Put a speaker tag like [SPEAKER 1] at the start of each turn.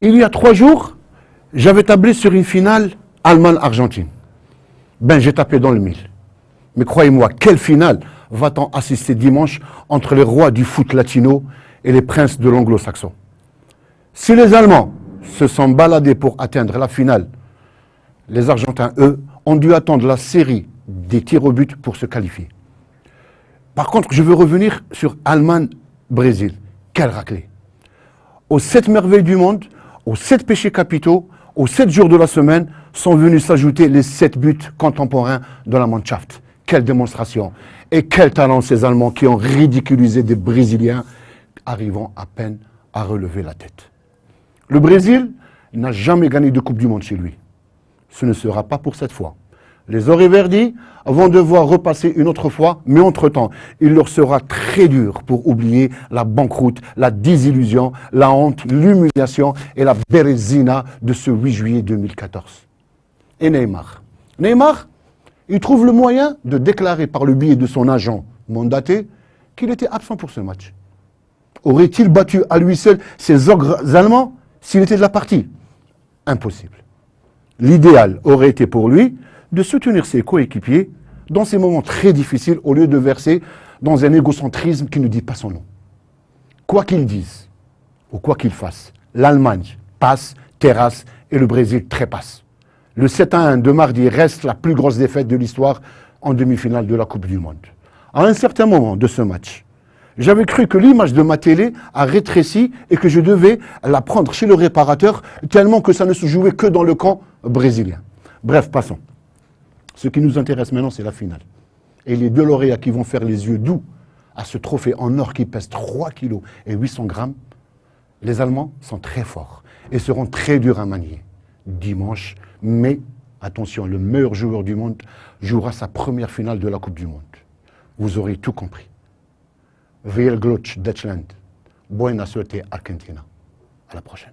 [SPEAKER 1] Il y a 3 jours, j'avais tablé sur une finale Allemagne-Argentine. Ben, j'ai tapé dans le mille. Mais croyez-moi, quelle finale va-t-on assister dimanche entre les rois du foot latino et les princes de l'anglo-saxon? Si les Allemands se sont baladés pour atteindre la finale, les Argentins, eux, ont dû attendre la série des tirs au but pour se qualifier. Par contre, je veux revenir sur Allemagne-Brésil. Quelle raclée! Aux 7 merveilles du monde, aux 7 péchés capitaux, aux 7 jours de la semaine, sont venus s'ajouter les 7 buts contemporains de la Mannschaft. Quelle démonstration! Et quel talent ces Allemands qui ont ridiculisé des Brésiliens arrivant à peine à relever la tête. Le Brésil n'a jamais gagné de Coupe du Monde chez lui. Ce ne sera pas pour cette fois. Les Auriverdi vont devoir repasser une autre fois, mais entre-temps, il leur sera très dur pour oublier la banqueroute, la désillusion, la honte, l'humiliation et la bérésina de ce 8 juillet 2014. Et Neymar. Neymar, il trouve le moyen de déclarer par le biais de son agent mandaté qu'il était absent pour ce match. Aurait-il battu à lui seul ces ogres allemands s'il était de la partie? Impossible. L'idéal aurait été pour lui de soutenir ses coéquipiers dans ces moments très difficiles au lieu de verser dans un égocentrisme qui ne dit pas son nom. Quoi qu'ils disent ou quoi qu'ils fassent, l'Allemagne passe, terrasse et le Brésil trépasse. Le 7-1 de mardi reste la plus grosse défaite de l'histoire en demi-finale de la Coupe du Monde. À un certain moment de ce match, j'avais cru que l'image de ma télé a rétréci et que je devais la prendre chez le réparateur tellement que ça ne se jouait que dans le camp brésilien. Bref, passons. Ce qui nous intéresse maintenant, c'est la finale. Et les 2 lauréats qui vont faire les yeux doux à ce trophée en or qui pèse 3 kg et 800 grammes, les Allemands sont très forts et seront très durs à manier. Dimanche, mais attention, le meilleur joueur du monde jouera sa première finale de la Coupe du Monde. Vous aurez tout compris. Viel Glück, Deutschland. Buena suerte, Argentina. À la prochaine.